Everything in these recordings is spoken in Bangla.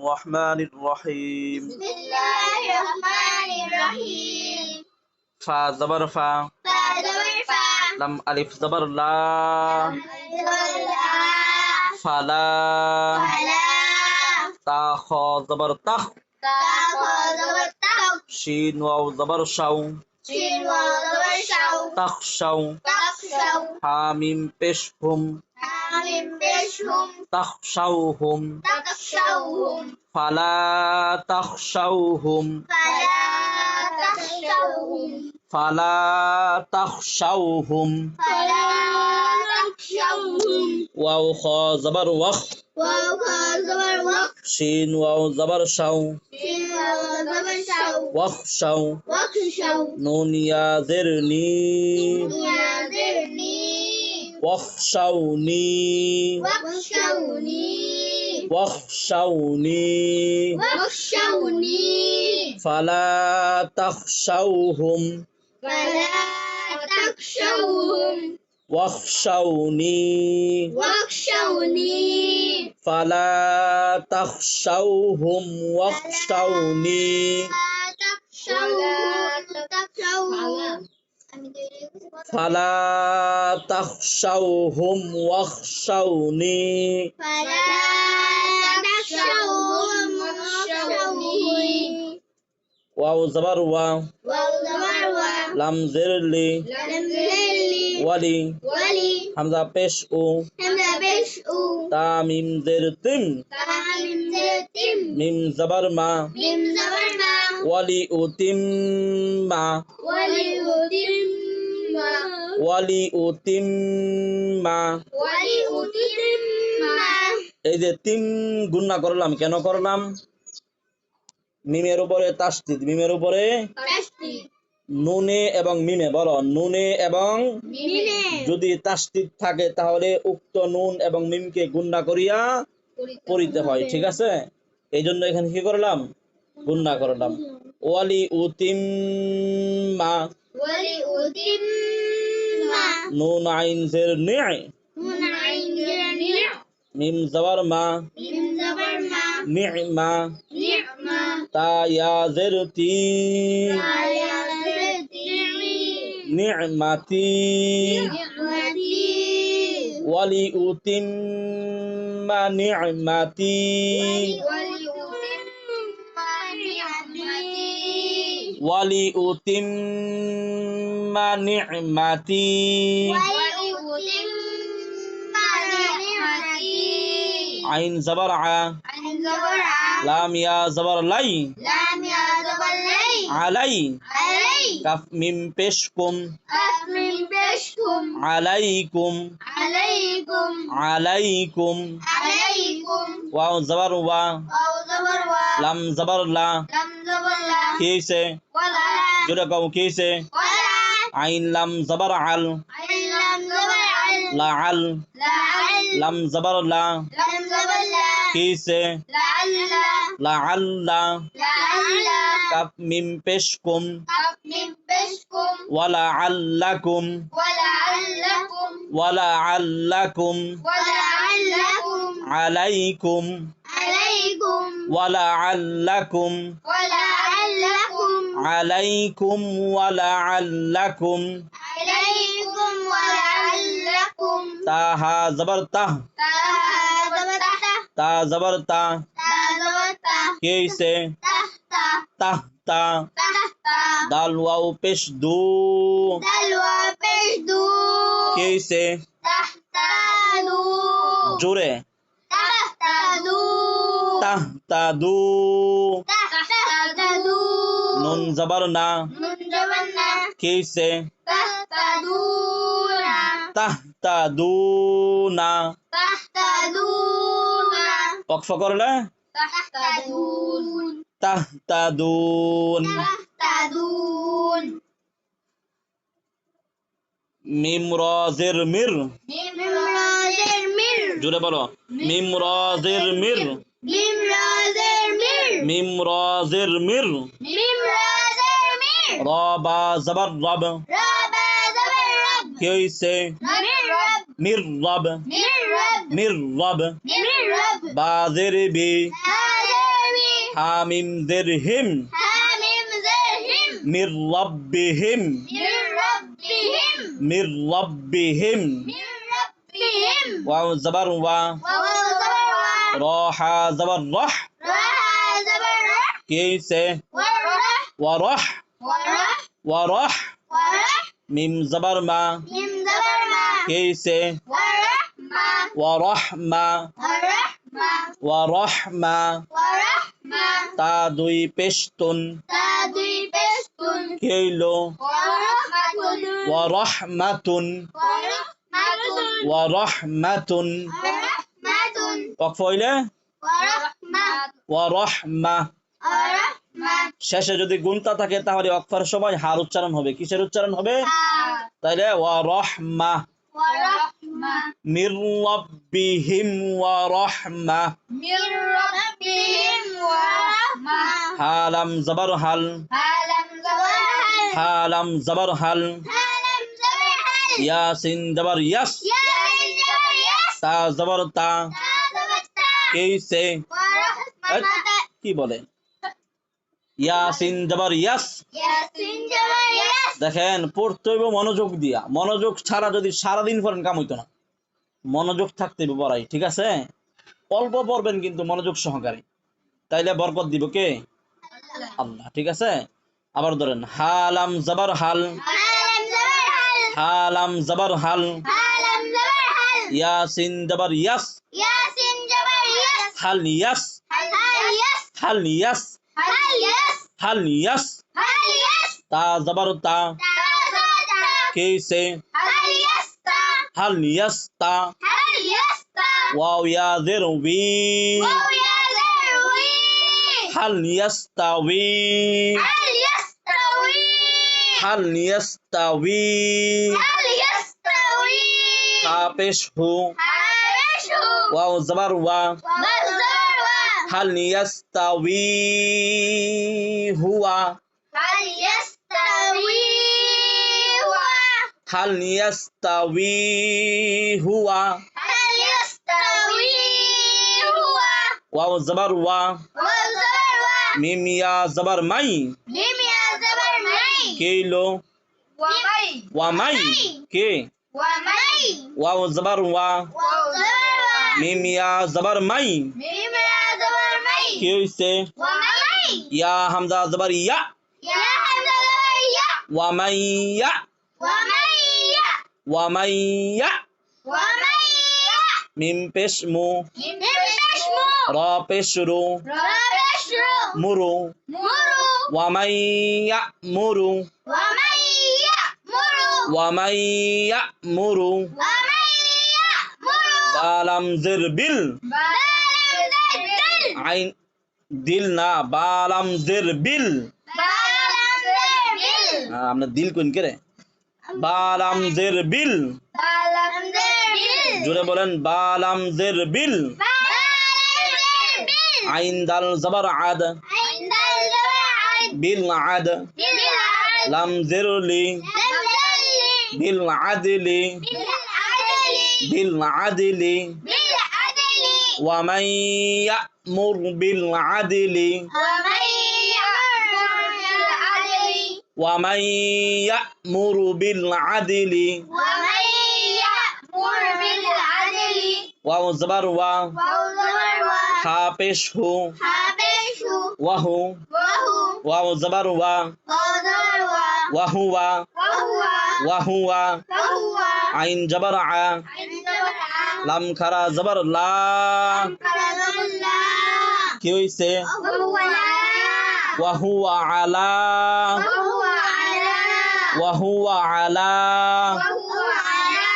الرحمن الرحيم بسم الله الرحمن الرحيم فا زبر فا فا زبر فا لم ألف زبر لا لا فلا فلا تا خا زبر تخ تا خا زبر تخ شين واو زبر شو شين واو زبر شو تخشوا تخشوا حاميم بش هم حامim بشهم تخشوهم تخشوهم فلا تخشوهم فلا تخشوهم فلا تخشوهم فلا تخشوهم واو خا زبر وخ واو خا زبر وق شين واو زبر شو شين واو زبر شو وخشوا واخشوا نون يا ذرني يعذرني واخشوني واخشوني واخشوني واخشوني فلا تخشوهم فلا تخشوهم واخشوني واخشوني فلا تخشوهم واخشوني فلا تخشوهم واخشوني واو زبر واو لم زرلي ولي حمزة بش او تاميم زرتم ميم زبر ما ولي أتم ولي أتم এই যে তিন গুণনা করলাম কেন করলাম মিমের উপরে তাসদিদ মিমের উপরে নুনে এবং মিমে বলো নুনে এবং যদি তাসদিদ থাকে তাহলে উক্ত নুন এবং মিমকে গুণনা করিয়া পড়িতে হয় ঠিক আছে এই জন্য এখানে কি করলাম গুণনা করলাম ওয়ালি উতিম্মা নুন আইন জের নি মিম জবর মা নি'মা তা ইয়া জের তি নি'মাতি ওয়ালি উতিম্মা নি'মাতি ওয়ালি উতিম্মা নি'মাতি আইন জবর আ লাম ইয়া জবর লাই আলাই কাফ মিম পেশ কুম আলাইকুম আলাইকুম ওয়াও জবর ওয়া লাম জবর লা কি হইছে জোরে কও কি হইছে আইন লাম জবর আল লা আল লাম জবর লা কি হইছে লা আল্লা কাফ মিম পেশ কুম ওয়ালা আল্লাকুম ওয়ালা আল্লাকুম আলাইকুম ওয়ালা আল্লাকুম আলাইকুম ওয়ালা আল্লাকুম তাহা জবর তাহ তা জবর তা কি হইছে তাহ তা দাল ওয়াও পেশ দু কি হইছে জোরে তাহতাদু নুন জবর না কি হইছে তাহতাদুনা ওয়াকফ করলে তাহতাদুন মিম রা জের মির জোরে বলো মিম রা জের মির মিম রা জের মির রা বা জবর রব কি হইছে মির রব বা জের বি হা মিম জের হিম حاميم زرهم মির রাব্বিহিম من ربهم মির রাব্বিহিম من ربهم ওয়াও জবর ওয়া وواو زبر র হা জবর রহ راح زبر رح কিসে والرح ওয়া রহ ورح ওয়া রহ ورح মিম জবর মা ميم زبر ما কিসে ورحمة ওয়া রহমা ورحمة ওয়া রহমা ورحمة তা দুই পেশতুন تادي بستن কেইলো ورحمة ওয়া রহমাতুন ورحمة ওয়া রহমাতুন ورحمة ওয়াকফ হইলে ورحمة ওয়া রহমা ورحمة শেষে যদি গুণতা থাকে তাহলে অক্ষর সময় হার উচ্চারণ হবে কিসের উচ্চারণ হবে তাইলে ওয়া রহমা ورحمة মির রাব্বিহিম ওয়া রহমা من ربهم ورحمة হালাম জবর হাল هلم زبر হালাম জবর হাল هلم زبر هل ইয়াসিন জবর ইয়াস يا زبر يس তা জবর তা زبر تا কেইসে ورحمة কি বলে ইয়াসিন জবর ইয়াস ياسين زبر يس দেখেন পড়তে হইব মনোযোগ দিয়া মনোযোগ ছাড়া যদি সারাদিন পড়েন কাম হইতো না মনোযোগ থাকতে হবে পড়াই ঠিক আছে অল্প পড়বেন কিন্তু মনোযোগ সহকারে তাইলে বরকত দিব কে আল্লাহ ঠিক আছে আবার ধরেন হালাম জবর হাল هلم زبر هل হালাম জবর হাল هلم زبر هل ইয়াসিন জবর ইয়াস ياسين زبر يس হাল ইয়াস هل يس হাল ইয়াস هل يس হাল ইয়াস هل يس তা জবর তা تا زبر تا কেইসে هل يستا হাল ইয়াসতা هل يستا ওয়াও ইয়া জের উই وهو يزروي হাল ইয়াস্তাউই هل يستوي হাল ইয়াস্তাউই هل يستوي তা পেশ হু حبشه ওয়াও জবর ওয়া والزروة হাল ইয়াস্তাউই হুয়া هل يستوي هو হাল ইয়াস্তাউই হুয়া هل يستوي هو ওয়াও জবর ওয়া والزروة মিম ইয়া জবর মাই ميم يا زبر مي কেইলো ومي ওয়া মাই কে ومي ওয়াও জবর ওয়া والزروة মিম ইয়া জবর মাই ميم يا زبر مي কি হইছে ومي ইয়া হামজা জবর ইয়া يا حمزة زبر يا ওয়া মাইয়া ومي ওয়া মাইয়া ومي মিম পেশ মু ميم بشمو র পেশ রু ربشرو মুরু مرو ওয়া মাইয়া মুরু ومن يأمر ওয়া মাইয়া মুরু ومن يأمر বালাম জের বিল بلم ذل আইন দিল না বালাম জের বিল بلم ذل আমরা দিল কোন করে বালাম জের বিল بلم ذل জোরে বলেন বালাম জের বিল بلم ذل আইন দাল জবর আদ عند الزرع বিল আদ بالعدل লাম জের লি لم ذل বিল আদলি بالعدل বিল আদলি بالعدل ওয়া মান ইয়ামুর বিল আদলি ومن يأمر بالعدل ওয়া মান ইয়ামুর বিল আদলি ومن يأمر بالعدل ওয়াও জবর ওয়া وهو হা পেশ হু حبشه ওয়াহু وهو ওয়াও জবর ওয়া وهو ওয়াহুয়া وهو ওয়াহুয়া وهو আইন জবর আ عند العام লাম খারা জবর লা كرم الله কি হইছে وهو لا ওয়াহুয়া আলা وهو على ওয়াহুয়া আলা وهو على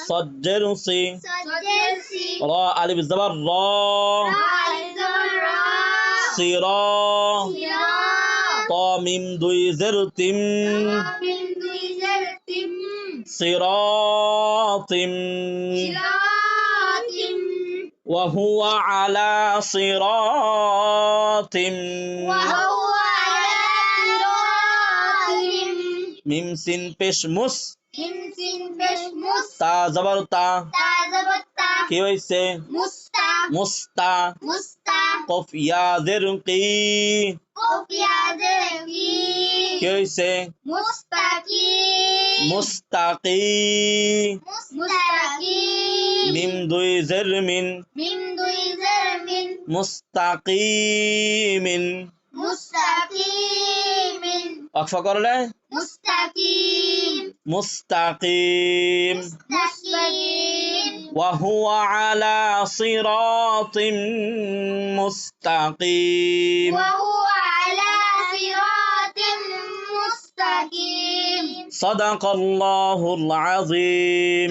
সজ্জের সি صدرسي র আলিফ জবর র عند الراء সিরা صراط ত মিম দুই জের তিম من ذي সিরাতিম صراط ওয়াহুয়া আলা সিরাতিম وهو على صراط মিম সিন পেশ মুস همس بشمس তা জবর তা تعذبت কি হইছে مستا মুস্তা مستا কফ ইয়াদের কি কফ ইয়াদের কি কি হইছে মুস্তাকিম মুস্তাকিম মুস্তাকিম মিম দুই জের মিন মিম দুই জের মিন মুস্তাকিমিন মুস্তাকিমিন অক্ষ করলে মুস্তাকিম মুস্তাকিম মুস্তাকিম وهو على صراط مستقيم وهو على صراط مستقيم صدق الله العظيم